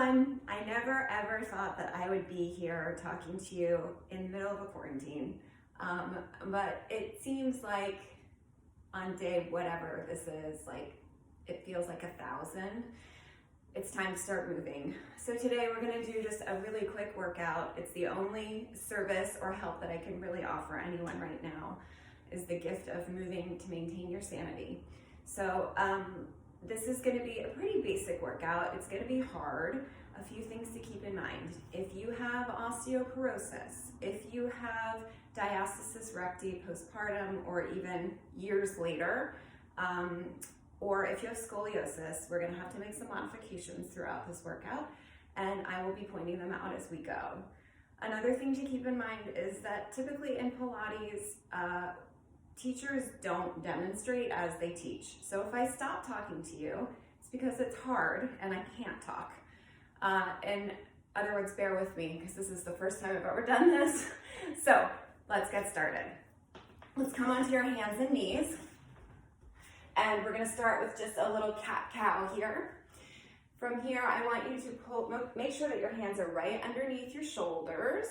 everyone. I never ever thought that I would be here talking to you in the middle of a quarantine. But it seems like on day whatever this is, like it feels like 1,000. It's time to start moving. So today we're gonna do just a really quick workout. It's the only service or help that I can really offer anyone right now, is the gift of moving to maintain your sanity. So this is gonna be a pretty basic workout. It's gonna be hard. A few things to keep in mind. If you have osteoporosis, if you have diastasis recti postpartum or even years later, or if you have scoliosis, we're gonna have to make some modifications throughout this workout, and I will be pointing them out as we go. Another thing to keep in mind is that typically in Pilates, teachers don't demonstrate as they teach. So if I stop talking to you, it's because it's hard and I can't talk. In other words, bear with me because this is the first time I've ever done this. So let's get started. Let's come onto your hands and knees. And we're gonna start with just a little cat-cow here. From here, I want you to make sure that your hands are right underneath your shoulders.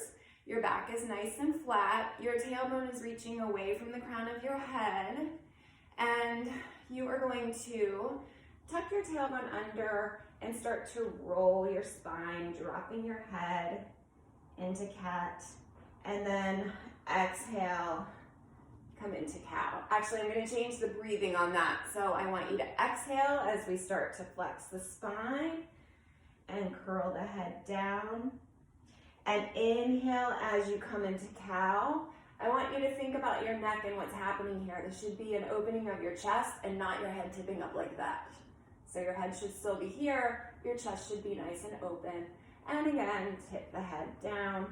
Your back is nice and flat. Your tailbone is reaching away from the crown of your head. And you are going to tuck your tailbone under and start to roll your spine, dropping your head into cat. And then exhale, come into cow. Actually, I'm gonna change the breathing on that. So I want you to exhale as we start to flex the spine and curl the head down. And inhale as you come into cow. I want you to think about your neck and what's happening here. This should be an opening of your chest and not your head tipping up like that. So your head should still be here. Your chest should be nice and open. And again, tip the head down.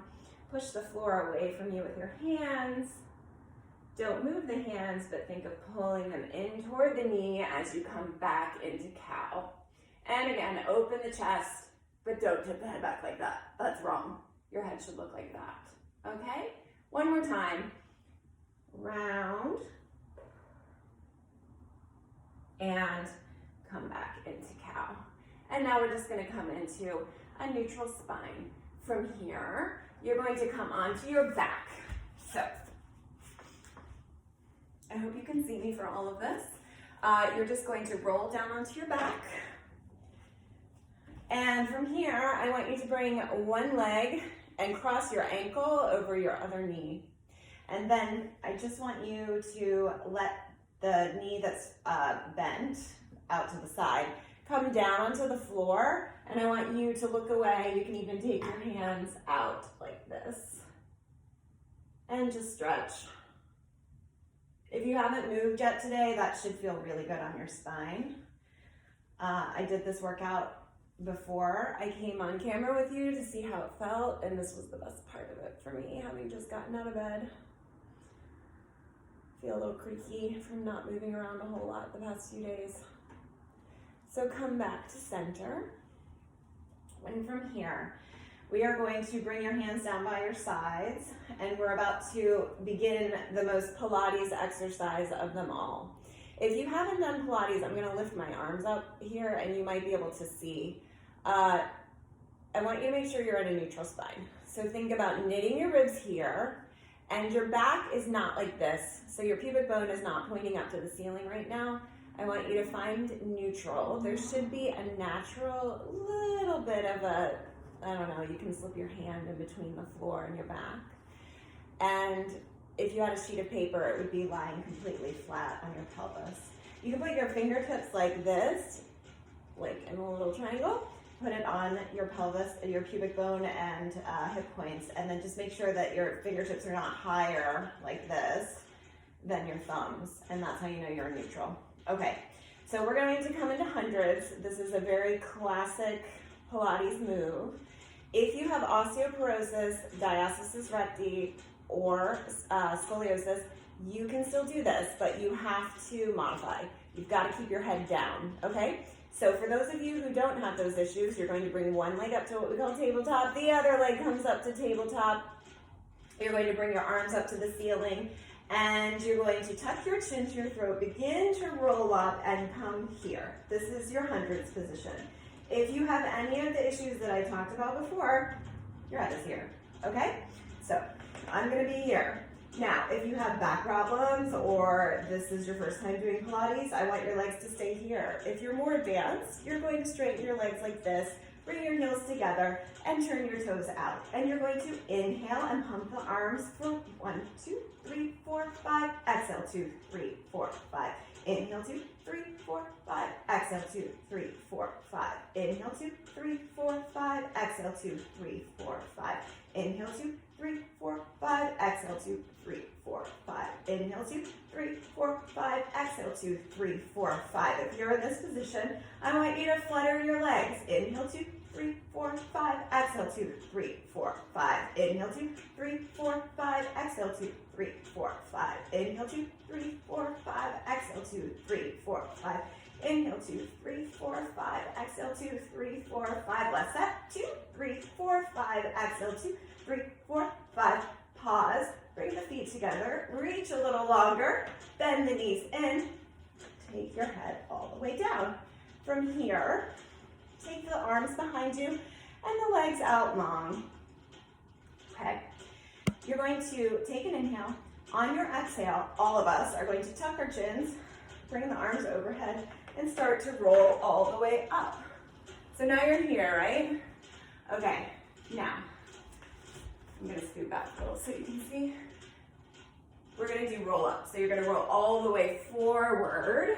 Push the floor away from you with your hands. Don't move the hands, but think of pulling them in toward the knee as you come back into cow. And again, open the chest, but don't tip the head back like that. That's wrong. Your head should look like that, okay? One more time. Round. And come back into cow. And now we're just gonna come into a neutral spine. From here, you're going to come onto your back. So, I hope you can see me for all of this. You're just going to roll down onto your back. And from here, I want you to bring one leg and cross your ankle over your other knee. And then I just want you to let the knee that's bent out to the side come down onto the floor. And I want you to look away. You can even take your hands out like this. And just stretch. If you haven't moved yet today, that should feel really good on your spine. I did this workout before I came on camera with you to see how it felt, and this was the best part of it for me, having just gotten out of bed. Feel a little creaky from not moving around a whole lot the past few days. So come back to center. And from here, we are going to bring your hands down by your sides, and we're about to begin the most Pilates exercise of them all. If you haven't done Pilates, I'm gonna lift my arms up here and you might be able to see. I want you to make sure you're in a neutral spine. So think about knitting your ribs here, and your back is not like this. So your pubic bone is not pointing up to the ceiling right now. I want you to find neutral. There should be a natural little bit of a, I don't know, you can slip your hand in between the floor and your back. And if you had a sheet of paper, it would be lying completely flat on your pelvis. You can put your fingertips like this, like in a little triangle, put it on your pelvis, your pubic bone and hip points, and then just make sure that your fingertips are not higher like this than your thumbs, and that's how you know you're neutral. Okay, so we're going to come into hundreds. This is a very classic Pilates move. If you have osteoporosis, diastasis recti, or scoliosis, you can still do this, but you have to modify. You've got to keep your head down, okay? So for those of you who don't have those issues, you're going to bring one leg up to what we call tabletop, the other leg comes up to tabletop. You're going to bring your arms up to the ceiling, and you're going to tuck your chin to your throat, begin to roll up and come here. This is your hundreds position. If you have any of the issues that I talked about before, your head is here, okay? So I'm gonna be here. Now, if you have back problems or this is your first time doing Pilates, I want your legs to stay here. If you're more advanced, you're going to straighten your legs like this, bring your heels together, and turn your toes out. And you're going to inhale and pump the arms for 1, 2, 3, 4, 5. Exhale, 2, 3, 4, 5. Inhale, 2, 3, 4, 5. Exhale, 2, 3, 4, 5. Inhale, 2, 3, 4, 5. Exhale, 2, 3, 4, 5. Inhale, 2, 3, 4, 5. Exhale, 2, 3, 4, 5. Inhale, 2, 3, 4, 5. Exhale, 2, 3, 4, 5. If you're in this position, I want you to flutter your legs. Inhale, 2, 3, 4, 5. Exhale, 2, 3, 4, 5. Inhale, 2, 3, 4, 5. Exhale, 2, 3, 4, 5. Inhale, 2, 3, 4, 5. Exhale, 2, 3, 4, 5. Inhale, 2, 3, 4, 5. Exhale, 2, 3, 4, 5. Last set. 2, 3, 4, 5. Exhale, 2, 3, 4, 5. Pause. Bring the feet together. Reach a little longer. Bend the knees in. Take your head all the way down. From here, take the arms behind you and the legs out long. Okay. You're going to take an inhale. On your exhale, all of us are going to tuck our chins, bring the arms overhead, and start to roll all the way up. So now you're here, right? Okay, now, I'm gonna scoot back a little so you can see. We're gonna do roll up. So you're gonna roll all the way forward.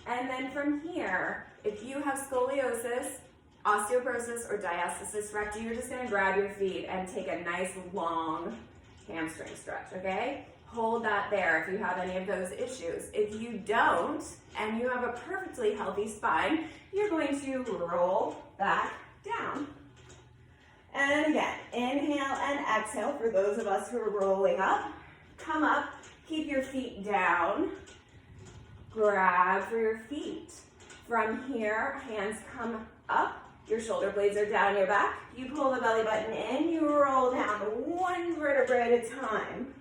And then from here, if you have scoliosis, osteoporosis, or diastasis recti, you're just gonna grab your feet and take a nice long hamstring stretch, okay? Hold that there if you have any of those issues. If you don't, and you have a perfectly healthy spine, you're going to roll back down. And again, inhale and exhale for those of us who are rolling up. Come up, keep your feet down. Grab for your feet. From here, hands come up. Your shoulder blades are down your back. You pull the belly button in, you roll down one vertebrae at a time.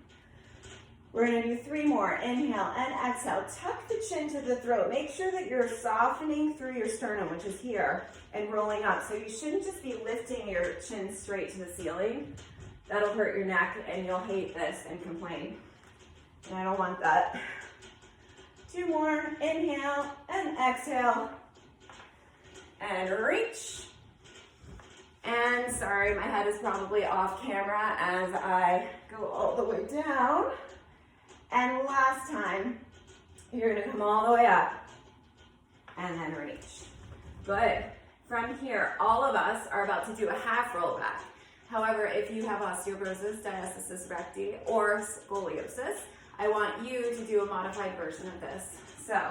We're gonna do 3 more. Inhale and exhale. Tuck the chin to the throat. Make sure that you're softening through your sternum, which is here, and rolling up. So you shouldn't just be lifting your chin straight to the ceiling. That'll hurt your neck and you'll hate this and complain. And I don't want that. 2 more. Inhale and exhale. And reach. And sorry, my head is probably off camera as I go all the way down. And last time, you're gonna come all the way up and then reach. Good. From here, all of us are about to do a half roll back. However, if you have osteoporosis, diastasis recti, or scoliosis, I want you to do a modified version of this. So,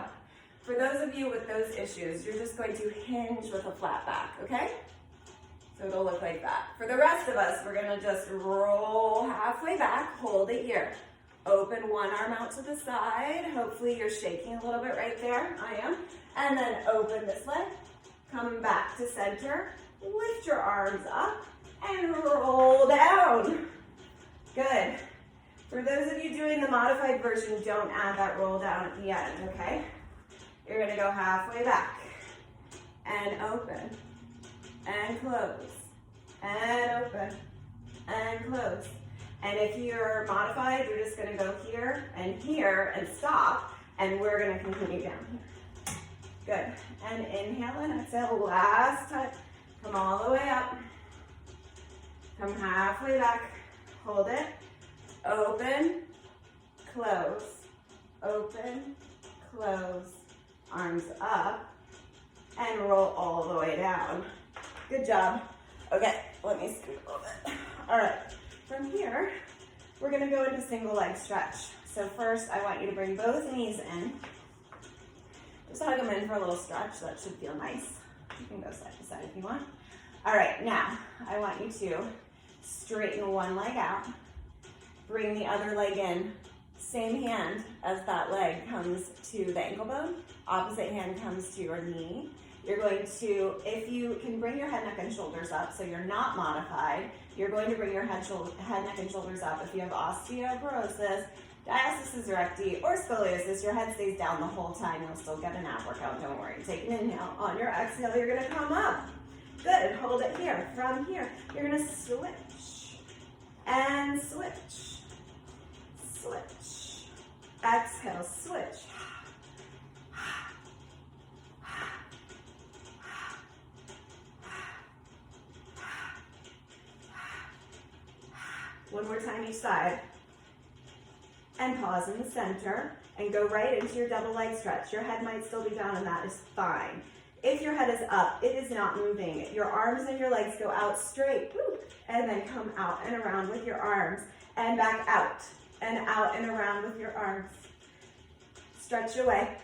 for those of you with those issues, you're just going to hinge with a flat back, okay? So it'll look like that. For the rest of us, we're gonna just roll halfway back, hold it here. Open one arm out to the side. Hopefully you're shaking a little bit right there. I am. And then open this leg. Come back to center. Lift your arms up and roll down. Good. For those of you doing the modified version, don't add that roll down at the end, okay? You're gonna go halfway back and open and close and open and close. And if you're modified, you're just gonna go here and stop, and we're gonna continue down here. Good. And inhale and exhale. Last time. Come all the way up. Come halfway back. Hold it. Open, close, open, close. Arms up, and roll all the way down. Good job. Okay, let me scoot a little bit. All right. From here, we're gonna go into single leg stretch. So first, I want you to bring both knees in. Just hug them in for a little stretch. That should feel nice. You can go side to side if you want. All right, now, I want you to straighten one leg out. Bring the other leg in. Same hand as that leg comes to the ankle bone. Opposite hand comes to your knee. You're going to, if you can bring your head, neck, and shoulders up so you're not modified, you're going to bring your head, neck, and shoulders up. If you have osteoporosis, diastasis recti, or scoliosis, your head stays down the whole time. You'll still get an ab workout, don't worry. Take an inhale. On your exhale, you're gonna come up. Good, hold it here. From here, you're gonna switch and switch, switch. Exhale, switch. One more time each side. And pause in the center and go right into your double leg stretch. Your head might still be down and that is fine. If your head is up, it is not moving. Your arms and your legs go out straight, and then come out and around with your arms, and back out and around with your arms. Stretch away,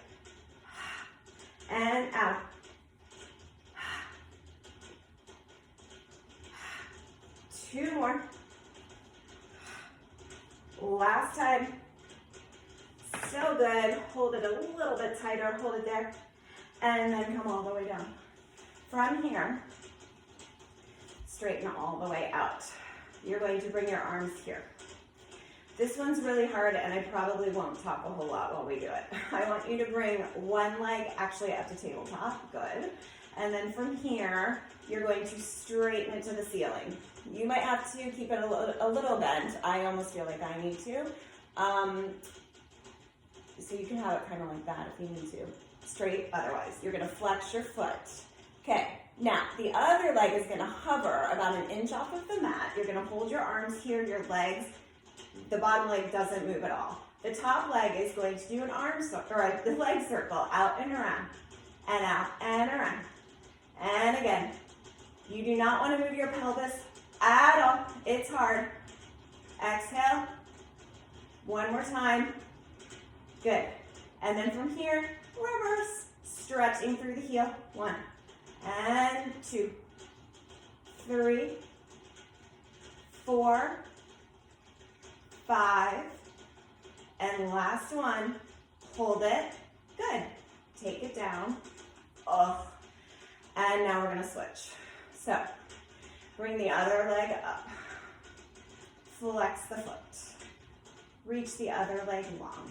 and out. Two more. Last time. So good. Hold it a little bit tighter. Hold it there. And then come all the way down. From here, straighten all the way out. You're going to bring your arms here. This one's really hard, and I probably won't talk a whole lot while we do it. I want you to bring one leg actually up to tabletop. Good. And then from here, you're going to straighten it to the ceiling. You might have to keep it a little bent. I almost feel like I need to. So you can have it kind of like that if you need to. Straight otherwise. You're going to flex your foot. Okay, now the other leg is going to hover about an inch off of the mat. You're going to hold your arms here, your legs. The bottom leg doesn't move at all. The top leg is going to do an arm circle, or the leg circle, out and around, and out and around. And again, you do not want to move your pelvis at all. It's hard. Exhale. One more time. Good. And then from here, reverse, stretching through the heel. 1 and 2, 3, 4, 5, and last one. Hold it. Good. Take it down. Oh. And now we're going to switch. So, bring the other leg up. Flex the foot. Reach the other leg long.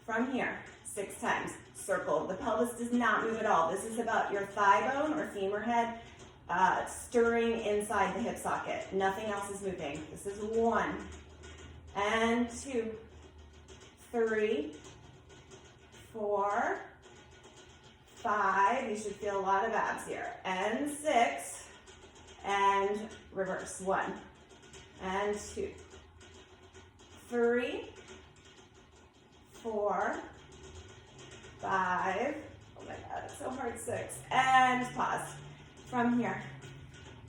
From here, 6 times, circle. The pelvis does not move at all. This is about your thigh bone or femur head stirring inside the hip socket. Nothing else is moving. This is 1 and 2, 3, 4, 5. You should feel a lot of abs here. And 6, and reverse. 1 and 2, 3, 4, 5, oh my God, it's so hard, 6, and pause. From here,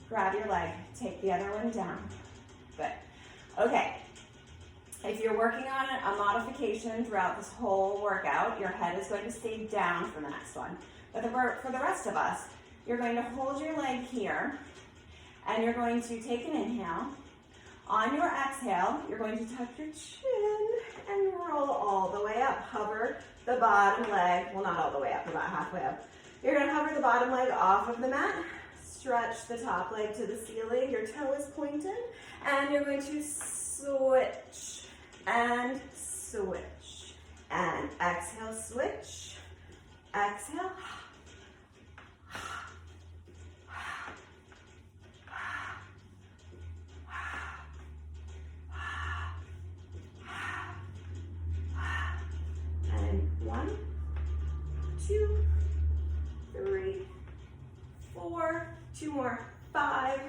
grab your leg, take the other one down. Good. Okay, if you're working on a modification throughout this whole workout, your head is going to stay down for the next one. But for the rest of us, you're going to hold your leg here, and you're going to take an inhale. On your exhale, you're going to tuck your chin and roll all the way up. Hover the bottom leg, well, not all the way up, about halfway up. You're going to hover the bottom leg off of the mat, stretch the top leg to the ceiling, your toe is pointed, and you're going to switch and switch. And exhale, switch, exhale. And 1, 2, 3, 4, 2 more, 5,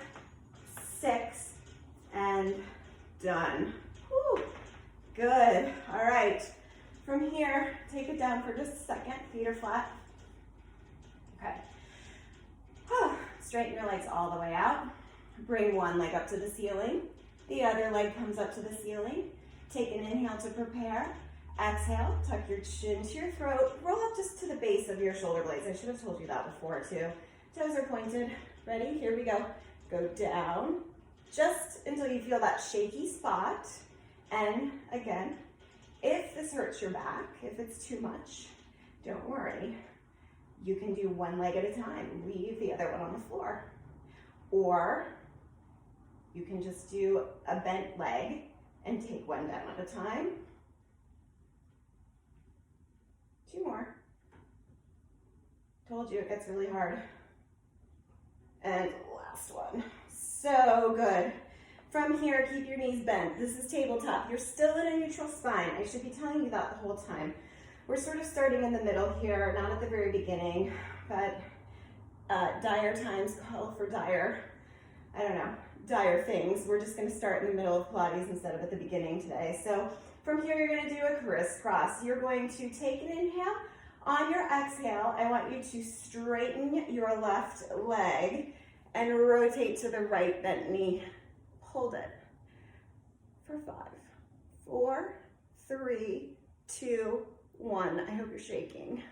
6, and done. Whew. Good. All right. From here, take it down for just a second. Feet are flat. Okay. Straighten your legs all the way out. Bring one leg up to the ceiling. The other leg comes up to the ceiling. Take an inhale to prepare. Exhale, tuck your chin to your throat. Roll up just to the base of your shoulder blades. I should have told you that before too. Toes are pointed. Ready? Here we go. Go down just until you feel that shaky spot. And again, if this hurts your back, if it's too much, don't worry. You can do one leg at a time. Leave the other one on the floor. Or you can just do a bent leg and take one down at a time. 2 more. Told you it gets really hard. last one. So good. From here, keep your knees bent. This is tabletop. You're still in a neutral spine. I should be telling you that the whole time. We're sort of starting in the middle here, not at the very beginning, but dire times call for dire things. We're just gonna start in the middle of Pilates instead of at the beginning today. So from here, you're gonna do a crisscross. You're going to take an inhale. On your exhale, I want you to straighten your left leg and rotate to the right bent knee. Hold it for 5, 4, 3, 2, 1. I hope you're shaking.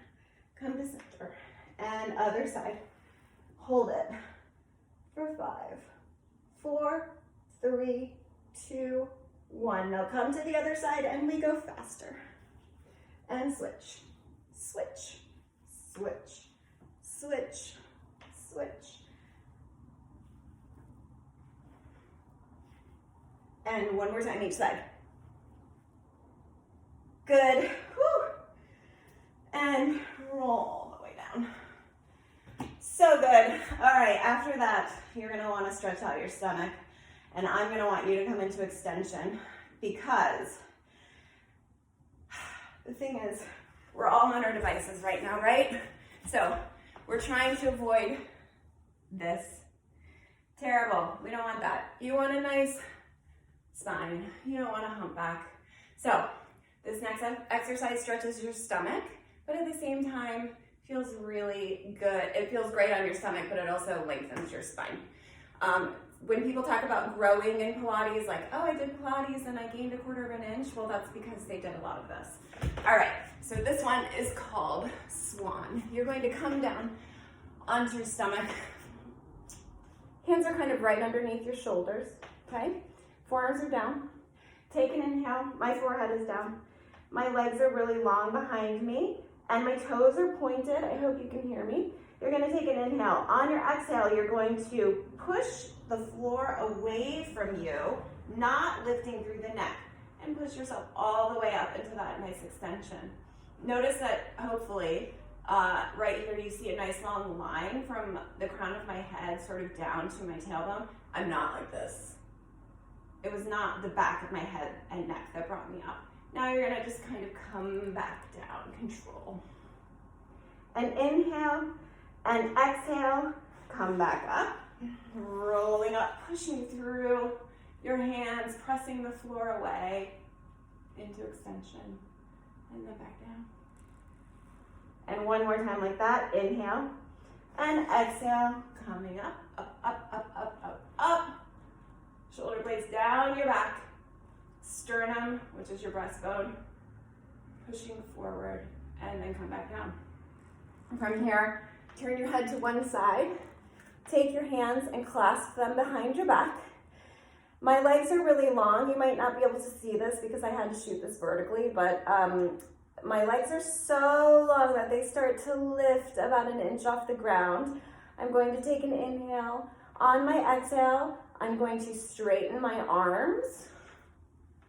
Come to center. And other side. Hold it for 5, 4, 3, 2, 1. Now come to the other side and we go faster. And switch, switch, switch, switch, switch. And one more time each side. Good. Whew. And roll all the way down. So good. All right, after that, you're gonna wanna stretch out your stomach. And I'm gonna want you to come into extension because the thing is, we're all on our devices right now, right? So we're trying to avoid this. Terrible. We don't want that. You want a nice spine. You don't want to hump back. So this next exercise stretches your stomach, but at the same time feels really good. It feels great on your stomach, but it also lengthens your spine. When people talk about growing in Pilates, like, oh, I did Pilates and I gained 1/4 of an inch. Well, that's because they did a lot of this. All right, so this one is called Swan. You're going to come down onto your stomach. Hands are kind of right underneath your shoulders, okay? Forearms are down. Take an inhale. My forehead is down. My legs are really long behind me, and my toes are pointed. I hope you can hear me. You're going to take an inhale. On your exhale, you're going to push the floor away from you, not lifting through the neck, and push yourself all the way up into that nice extension. Notice that hopefully right here you see a nice long line from the crown of my head sort of down to my tailbone. I'm not like this. It was not the back of my head and neck that brought me up. Now you're gonna just kind of come back down, control. And inhale and exhale, come back up, rolling up, pushing through your hands, pressing the floor away into extension, and then back down. And one more time like that, inhale and exhale, coming up, up, up, up, up, up, up. Shoulder blades down your back, sternum, which is your breastbone, pushing forward, and then come back down. From here, turn your head to one side, take your hands and clasp them behind your back. My legs are really long. You might not be able to see this because I had to shoot this vertically, but my legs are so long that they start to lift about an inch off the ground. I'm going to take an inhale. On my exhale, I'm going to straighten my arms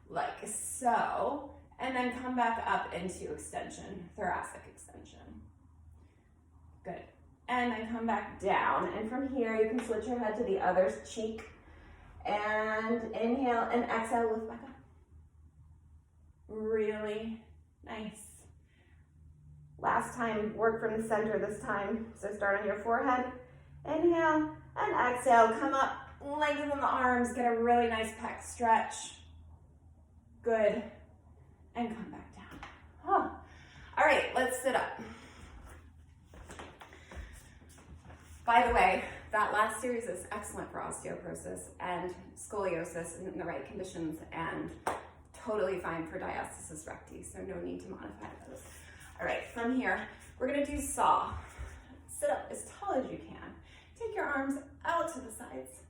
like so, and then come back up into extension, thoracic extension. Good. And then come back down. And from here, you can switch your head to the other cheek. And inhale and exhale, lift back up. Really nice. Last time, work from the center this time. So start on your forehead. Inhale and exhale, come up, lengthen the arms, get a really nice pec stretch. Good. And come back down. Oh. All right, let's sit up. By the way, that last series is excellent for osteoporosis and scoliosis in the right conditions and totally fine for diastasis recti, so no need to modify those. All right, from here, we're gonna do saw. Sit up as tall as you can. Take your arms out to the sides.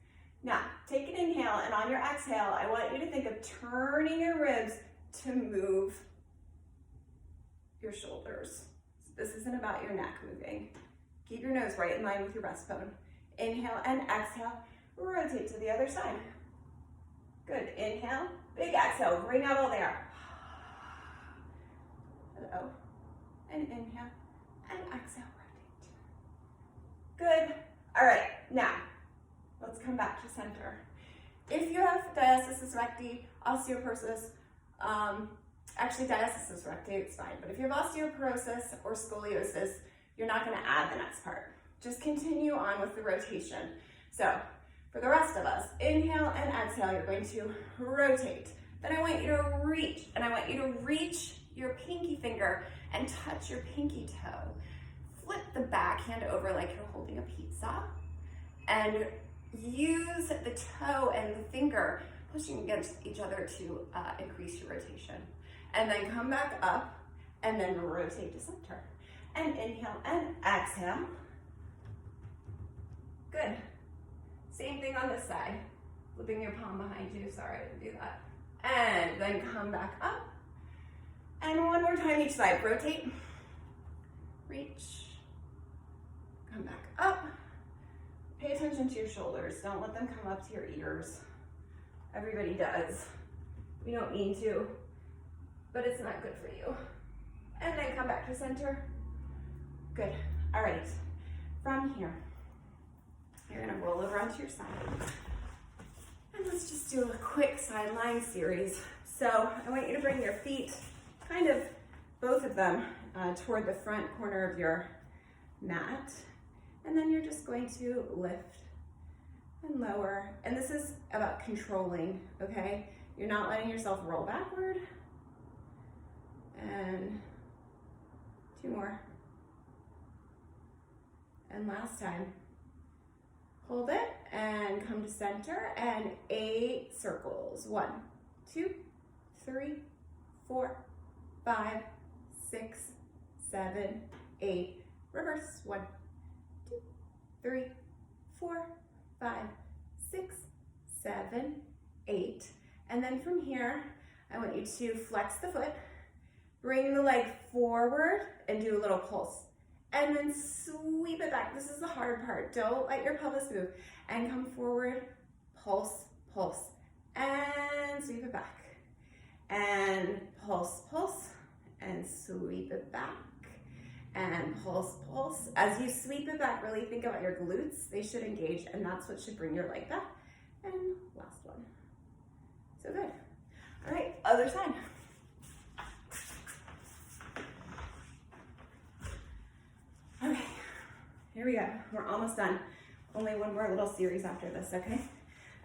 Now, take an inhale, and on your exhale, I want you to think of turning your ribs to move your shoulders. This isn't about your neck moving. Keep your nose right in line with your breastbone. Inhale and exhale, rotate to the other side. Good, inhale, big exhale, bring out all the air. Hello, and inhale, and exhale, rotate. Good, all right, now, Let's come back to center. If you have diastasis recti, osteoporosis, actually diastasis recti, it's fine, but if you have osteoporosis or scoliosis, you're not gonna add the next part. Just continue on with the rotation. So for the rest of us, inhale and exhale, you're going to rotate. Then I want you to reach, and I want you to reach your pinky finger and touch your pinky toe. Flip the backhand over like you're holding a pizza, and use the toe and the finger pushing against each other to increase your rotation. And then come back up, and then rotate to center. And inhale and exhale. Good. Same thing on this side. Flipping your palm behind you. Sorry, I didn't do that. And then come back up. And one more time each side. Rotate. Reach. Come back up. Pay attention to your shoulders. Don't let them come up to your ears. Everybody does. We don't mean to, but it's not good for you. And then come back to center. Good. All right. From here, you're gonna roll over onto your side. And let's just do a quick side lying series. So I want you to bring your feet, kind of both of them, toward the front corner of your mat. And then you're just going to lift and lower. And this is about controlling, okay? You're not letting yourself roll backward. And 2 more. And last time. Hold it and come to center, and 8 circles. 1, 2, 3, 4, 5, 6, 7, 8. Reverse. 1, 2, 3, 4, 5, 6, 7, 8. And then from here, I want you to flex the foot, bring the leg forward, and do a little pulse. And then sweep it back. This is the hard part. Don't let your pelvis move. And come forward, pulse, pulse, and sweep it back. And pulse, pulse, and sweep it back. And pulse, pulse. As you sweep it back, really think about your glutes. They should engage, and that's what should bring your leg back. And last one. So good. All right, other side. Okay, here we go. We're almost done. Only one more little series after this, okay?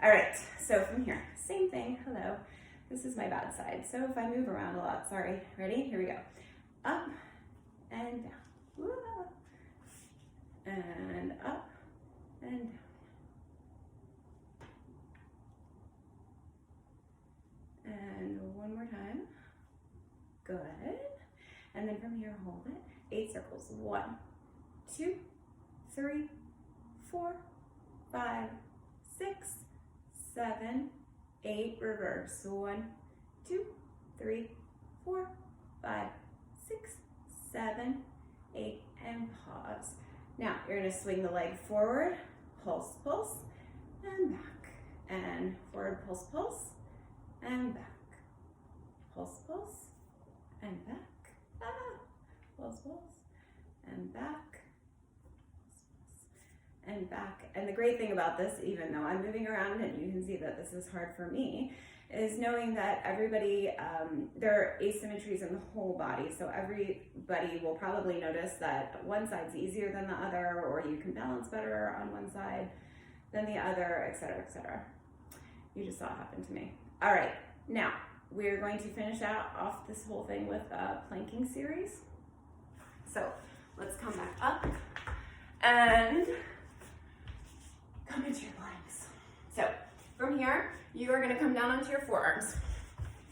All right, so from here, same thing. Hello. This is my bad side, so if I move around a lot, sorry. Ready? Here we go. Up and down. Woo. And up and down. And one more time. Good. And then from here, hold it. 8 circles. 1, 2, 3, 4, 5, 6, 7, 8. Reverse. 1, 2, 3, 4, 5, 6, 7, 8, and pause. Now you're going to swing the leg forward, pulse, pulse, and back. And forward, pulse, pulse, and back. Pulse, pulse, and back. Ah. Pulse, pulse, and back. And back. And the great thing about this, even though I'm moving around and you can see that this is hard for me, is knowing that everybody, there are asymmetries in the whole body. So everybody will probably notice that one side's easier than the other, or you can balance better on one side than the other, etc., etc. You just saw it happen to me. All right, now we're going to finish off this whole thing with a planking series. So let's come back up and come into your planks. So from here, you are going to come down onto your forearms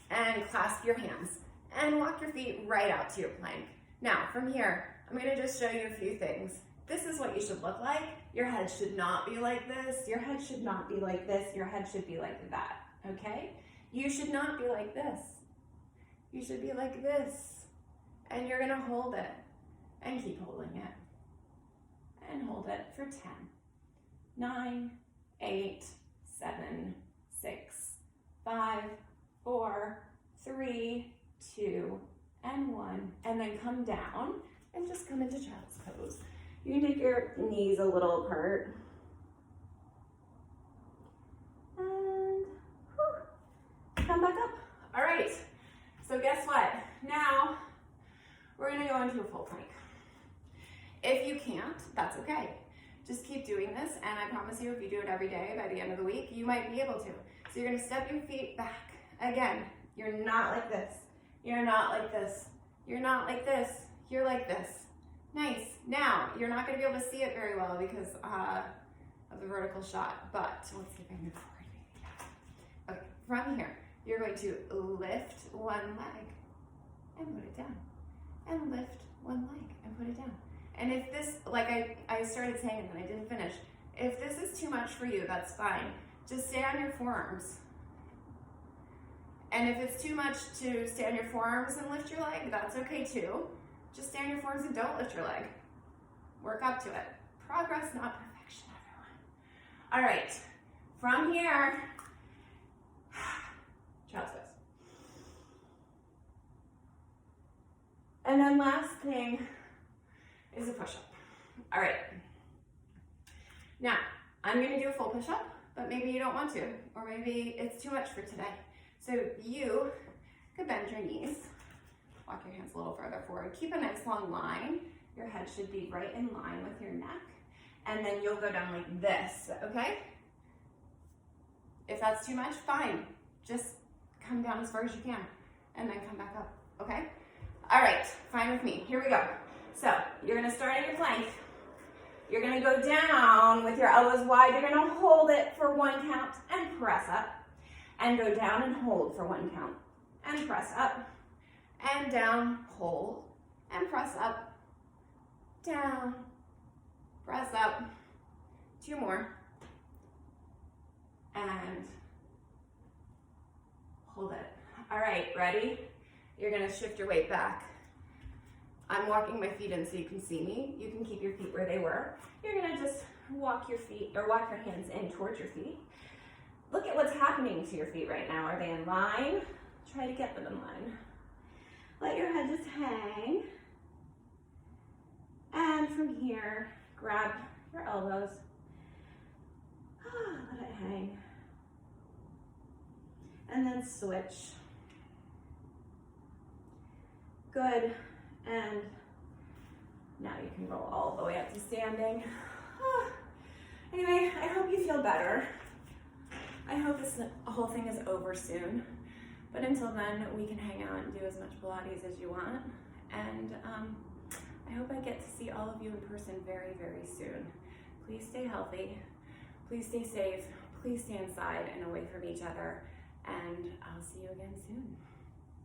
and clasp your hands and walk your feet right out to your plank. Now from here, I'm going to just show you a few things. This is what you should look like. Your head should not be like this. Your head should not be like this. Your head should be like that, okay? You should not be like this. You should be like this. And you're going to hold it and keep holding it. And hold it for 10, 9, 8, 7, 6, 5, 4, 3, 2, and 1. And then come down and just come into child's pose. You can take your knees a little apart. doing this, and I promise you if you do it every day, by the end of the week, you might be able to. So you're gonna step your feet back. Again, you're not like this. You're not like this. You're not like this. You're like this. Nice. Now, you're not gonna be able to see it very well because of the vertical shot, but let's see if I can move forward. Okay, from here, you're going to lift one leg and put it down. And lift one leg and put it down. And if this, like I started saying and then I didn't finish, if this is too much for you, that's fine. Just stay on your forearms. And if it's too much to stay on your forearms and lift your leg, that's okay too. Just stay on your forearms and don't lift your leg. Work up to it. Progress, not perfection, everyone. All right, from here, child's pose. And then last thing is a push-up. All right. Now, I'm gonna do a full push-up, but maybe you don't want to, or maybe it's too much for today. So you could bend your knees, walk your hands a little further forward, keep a nice long line. Your head should be right in line with your neck, and then you'll go down like this, okay? If that's too much, fine. Just come down as far as you can, and then come back up, okay? All right, fine with me. Here we go. So you're gonna start in your plank. You're gonna go down with your elbows wide. You're gonna hold it for 1 count and press up. And go down and hold for 1 count. And press up. And down, hold. And press up. Down. Press up. 2 more. And hold it. All right, ready? You're gonna shift your weight back. I'm walking my feet in so you can see me. You can keep your feet where they were. You're gonna just walk your feet, or walk your hands in towards your feet. Look at what's happening to your feet right now. Are they in line? Try to get them in line. Let your head just hang. And from here, grab your elbows. Let it hang. And then switch. Good. And now you can roll all the way up to standing. Anyway, I hope you feel better. I hope this whole thing is over soon. But until then, we can hang out and do as much Pilates as you want. And I hope I get to see all of you in person very, very soon. Please stay healthy. Please stay safe. Please stay inside and away from each other. And I'll see you again soon.